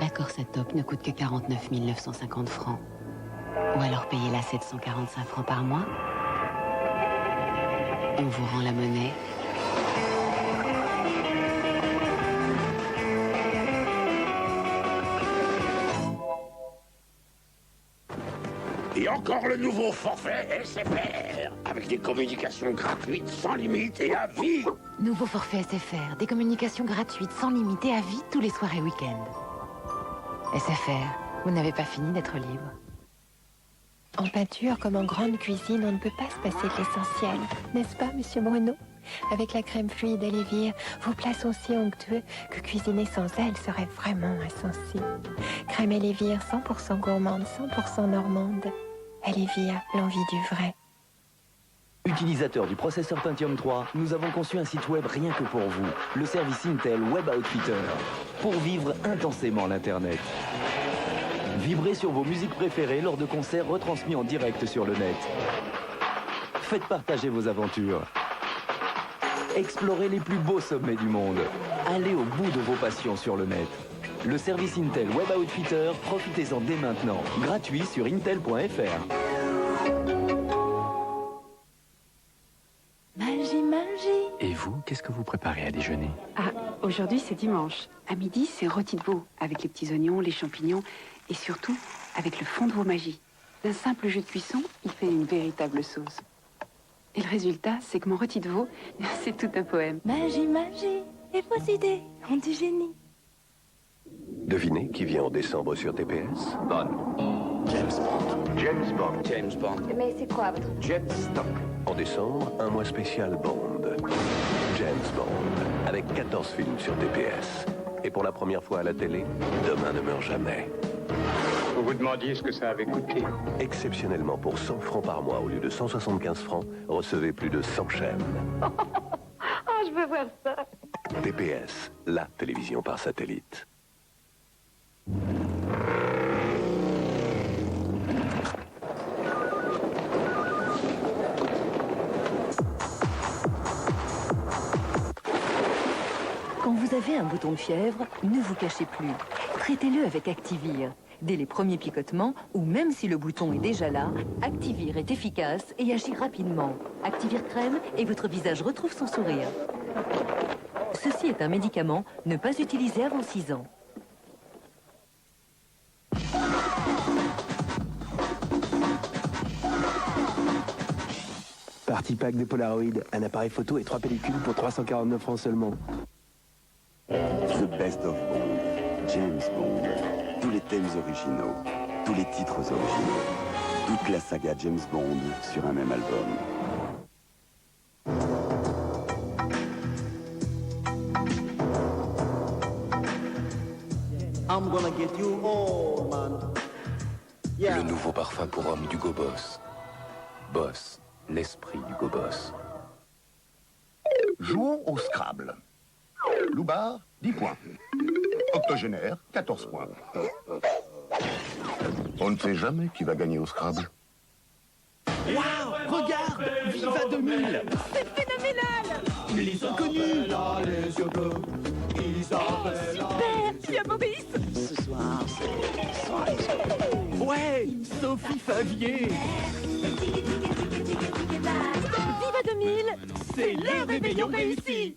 La Corsa Top ne coûte que 49 950 francs. Ou alors payez-la 745 francs par mois. On vous rend la monnaie. Et encore le nouveau forfait SFR, avec des communications gratuites sans limite et à vie. Nouveau forfait SFR, des communications gratuites sans limite et à vie tous les soirs et week-ends. SFR, vous n'avez pas fini d'être libre. En peinture, comme en grande cuisine, on ne peut pas se passer de l'essentiel. N'est-ce pas, Monsieur Bruno? Avec la crème fluide Elevir, vos plats sont si onctueux que cuisiner sans elle serait vraiment insensé. Crème Elevir 100% gourmande, 100% normande. Elevir, l'envie du vrai. Utilisateurs du processeur Pentium 3, nous avons conçu un site web rien que pour vous, le service Intel Web Outfitter, pour vivre intensément l'Internet. Vibrez sur vos musiques préférées lors de concerts retransmis en direct sur le net. Faites partager vos aventures. Explorez les plus beaux sommets du monde. Allez au bout de vos passions sur le net. Le service Intel Web Outfitter, profitez-en dès maintenant. Gratuit sur intel.fr. Magie, magie. Et vous, qu'est-ce que vous préparez à déjeuner? Ah, aujourd'hui c'est dimanche. À midi, c'est rôti de veau, avec les petits oignons, les champignons et surtout avec le fond de veau magie. D'un simple jus de cuisson, il fait une véritable sauce. Et le résultat, c'est que mon rôti de veau, c'est tout un poème. Magie, magie, et vos idées ont du génie. Devinez qui vient en décembre sur TPS? Bonne. James Bond. James Bond. James Bond. Mais c'est quoi votre... Jetstock. En décembre, un mois spécial Bond. James Bond. Avec 14 films sur TPS. Et pour la première fois à la télé, Demain ne meurt jamais. Vous vous demandiez ce que ça avait coûté. Exceptionnellement, pour 100 francs par mois au lieu de 175 francs, recevez plus de 100 chaînes. Oh, je veux voir ça. TPS, la télévision par satellite. Quand vous avez un bouton de fièvre, ne vous cachez plus. Traitez-le avec Activir. Dès les premiers picotements, ou même si le bouton est déjà là, Activir est efficace et agit rapidement. Activir crème et votre visage retrouve son sourire. Ceci est un médicament, ne pas utiliser avant 6 ans. Party pack de Polaroid, un appareil photo et 3 pellicules pour 349 francs seulement. The Best of Bond, James Bond, tous les thèmes originaux, tous les titres originaux, toute la saga James Bond sur un même album. I'm gonna get you all, man. Yeah. Le nouveau parfum pour homme d'Hugo Boss. Boss, l'esprit d'Hugo Boss. Jouons au Scrabble. Loupard, 10 points. Octogénaire, 14 points. On ne sait jamais qui va gagner au Scrabble. Waouh, regarde, Viva 2000. C'est phénoménal. Les inconnus. Super, tu as Maurice. Ce soir, c'est... Ouais, Sophie Favier. Viva 2000. C'est le réveillon réussi.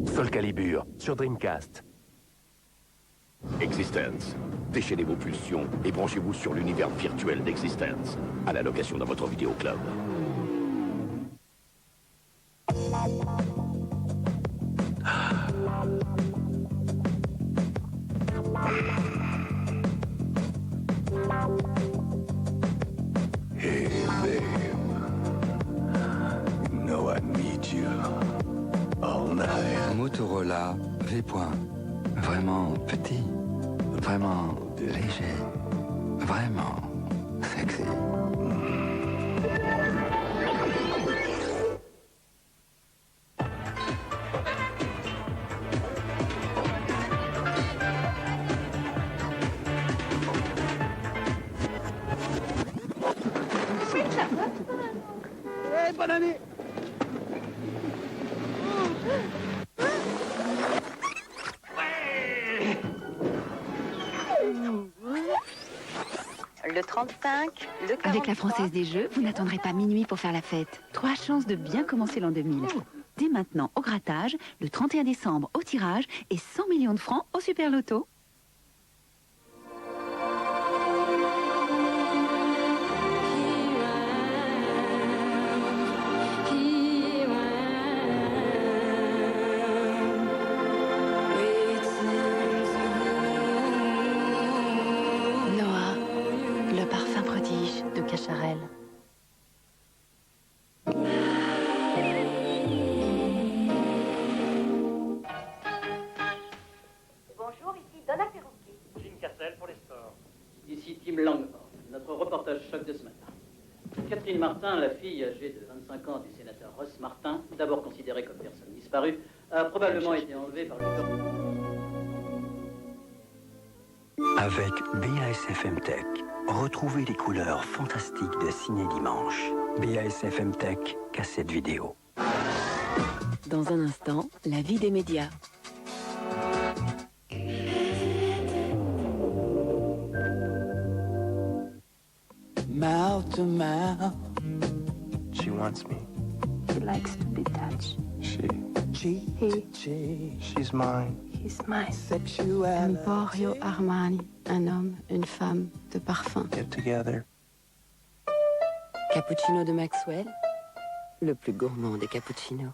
Soul Calibur sur Dreamcast. Existence. Déchaînez vos pulsions et branchez-vous sur l'univers virtuel d'Existence. À la location dans votre vidéoclub. Hey, babe. You know I need you all night. Motorola V. Vraiment petit, vraiment léger, Vraiment sexy. Hey, bonne année. Le 35, le 43... Avec la Française des Jeux, vous n'attendrez pas minuit pour faire la fête. 3 chances de bien commencer l'an 2000. Dès maintenant au grattage, le 31 décembre au tirage et 100 millions de francs au Super Loto. Noah, le parfum prodige de Cacharel. Bonjour, ici Donna Perrucchi. Jim Cassel pour les sports. Ici Tim Langford, notre reportage choc de ce matin. Catherine Martin, la fille âgée de 25 ans du sénateur Ross Martin, d'abord considérée comme personne disparue, a probablement été enlevée par le... Avec BASF Tech, retrouvez les couleurs fantastiques de Ciné Dimanche. BASF Tech, cassette vidéo. Dans un instant, la vie des médias. Mouth to mouth. She wants me. He likes to be touched. She. She's mine. He's mine. Sexuality. Emporio Armani, un homme, une femme, de parfum. Get together. Cappuccino de Maxwell, le plus gourmand des cappuccinos.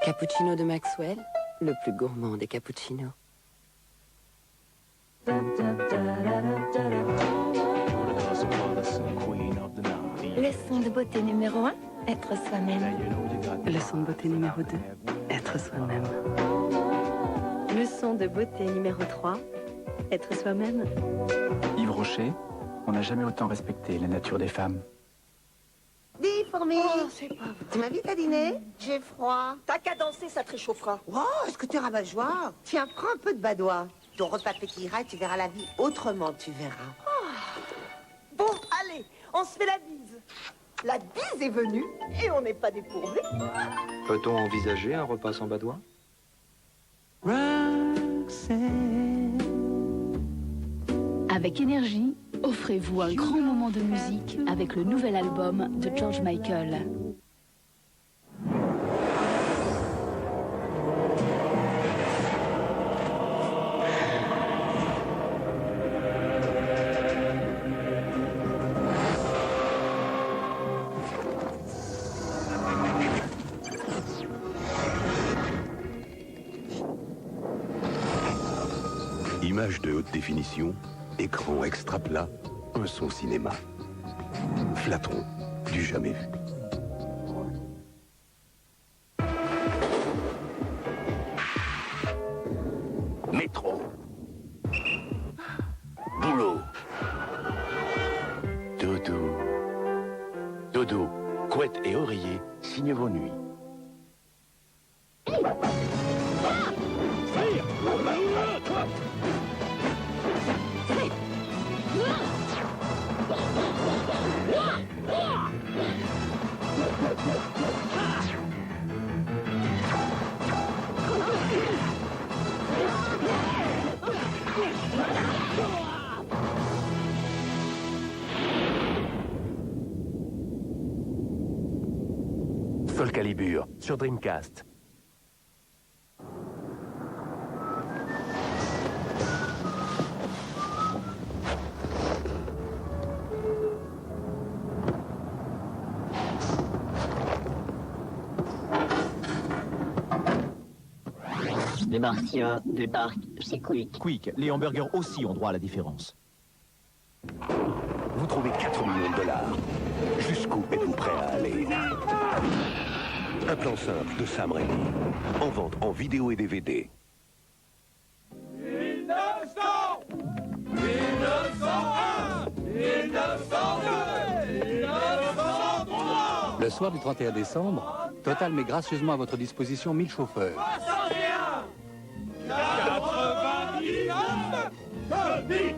Cappuccino de Maxwell, le plus gourmand des cappuccinos. Leçon de beauté numéro 1, être soi-même. Leçon de beauté numéro 2, être soi-même. Leçon de beauté numéro 3, être soi-même. Yves Rocher, on n'a jamais autant respecté la nature des femmes. Dis, fourmi. Oh, c'est pas vrai. Tu m'invites à dîner? J'ai froid. T'as qu'à danser, ça te réchauffera. Oh, est-ce que t'es rabat-joie? Tiens, prends un peu de badois. Ton repas pétillera et tu verras la vie autrement, tu verras. Oh. Bon, allez, on se fait la bise. La bise est venue et on n'est pas dépourvu. Peut-on envisager un repas sans badois? Avec énergie, offrez-vous un grand moment de musique avec le nouvel album de George Michael. Image de haute définition, écran extra plat, un son cinéma. Flatron, du jamais vu. Métro. Boulot. Dodo. Dodo, couette et oreiller signent vos nuits. Soul Calibur sur Dreamcast. Sébastien de Dark chez Quick. Quick, les hamburgers aussi ont droit à la différence. Vous trouvez 4 millions de dollars. Jusqu'où êtes-vous prêt à aller? Un plan simple de Sam Raimi. En vente en vidéo et DVD. 1900 1901 1902 1903. Le soir du 31 décembre, Total met gracieusement à votre disposition 1000 chauffeurs. 61 99 2000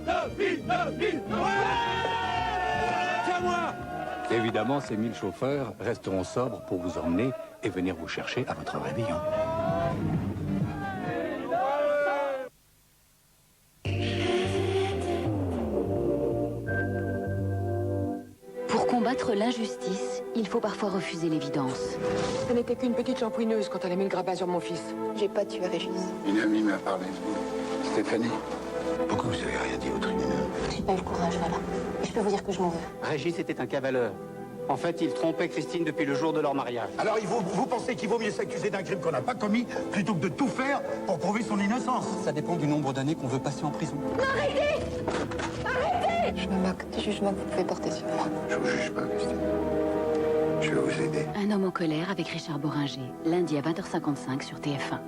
C'est à moi! Évidemment, ces 1000 chauffeurs resteront sobres pour vous emmener et venir vous chercher à votre réveillon. Pour combattre l'injustice, il faut parfois refuser l'évidence. Ce n'était qu'une petite shampouineuse quand elle a mis le grappin sur mon fils. J'ai pas tué Régis. Une amie m'a parlé de vous. Stéphanie. Pourquoi vous avez rien dit au tribunal? J'ai pas eu le courage, voilà. Je peux vous dire que je m'en veux. Régis était un cavaleur. En fait, il trompait Christine depuis le jour de leur mariage. Alors vous pensez qu'il vaut mieux s'accuser d'un crime qu'on n'a pas commis plutôt que de tout faire pour prouver son innocence? Ça dépend du nombre d'années qu'on veut passer en prison. Arrêtez! Arrêtez! Je me moque du jugement que vous pouvez porter sur moi. Je vous juge pas, Christine. Je vais vous aider. Un homme en colère avec Richard Boringer, lundi à 20h55 sur TF1.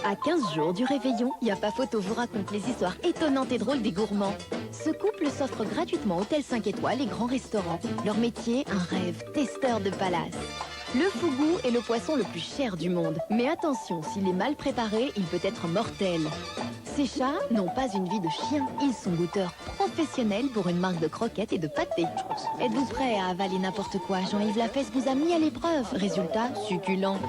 À 15 jours du réveillon, Y'a pas photo vous raconte les histoires étonnantes et drôles des gourmands. Ce couple s'offre gratuitement hôtel 5 étoiles et grands restaurants. Leur métier, un rêve, testeur de palace. Le fougou est le poisson le plus cher du monde. Mais attention, s'il est mal préparé, il peut être mortel. Ces chats n'ont pas une vie de chien. Ils sont goûteurs professionnels pour une marque de croquettes et de pâtés. Êtes-vous prêt à avaler n'importe quoi? Jean-Yves Lafesse vous a mis à l'épreuve. Résultat, succulent.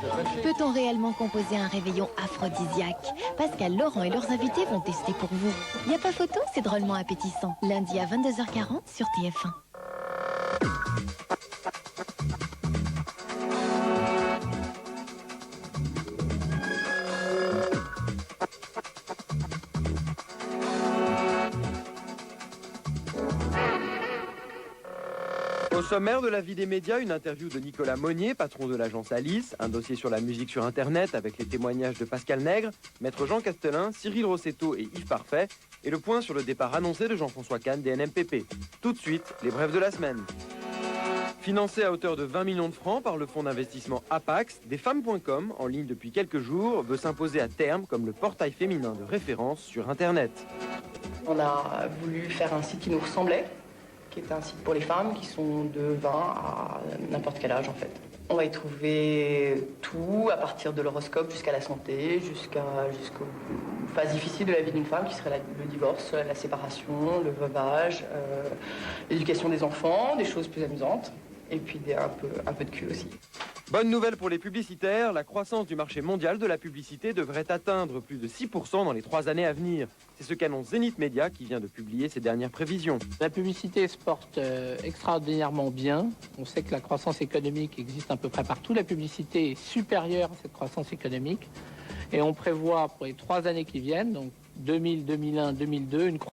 Peut-on réellement composer un réveillon aphrodisiaque? Pascal, Laurent et leurs invités vont tester pour vous. Y a pas photo, c'est drôlement appétissant. Lundi à 22h40 sur TF1. Au sommaire de la vie des médias, une interview de Nicolas Monnier, patron de l'agence Alice, un dossier sur la musique sur Internet avec les témoignages de Pascal Nègre, Maître Jean Castelin, Cyril Rossetto et Yves Parfait, et le point sur le départ annoncé de Jean-François Kahn des NMPP. Tout de suite, les brèves de la semaine. Financé à hauteur de 20 millions de francs par le fonds d'investissement Apax, Desfemmes.com, en ligne depuis quelques jours, veut s'imposer à terme comme le portail féminin de référence sur Internet. On a voulu faire un site qui nous ressemblait, qui est un site pour les femmes qui sont de 20 à n'importe quel âge en fait. On va y trouver tout, à partir de l'horoscope jusqu'à la santé, jusqu'aux phases difficiles de la vie d'une femme, qui serait le divorce, la séparation, le veuvage, l'éducation des enfants, des choses plus amusantes, et puis un peu de cul aussi. Bonne nouvelle pour les publicitaires, la croissance du marché mondial de la publicité devrait atteindre plus de 6% dans les 3 années à venir. C'est ce qu'annonce Zenith Media qui vient de publier ses dernières prévisions. La publicité se porte extraordinairement bien. On sait que la croissance économique existe à peu près partout. La publicité est supérieure à cette croissance économique. Et on prévoit pour les 3 années qui viennent, donc 2000, 2001, 2002, une croissance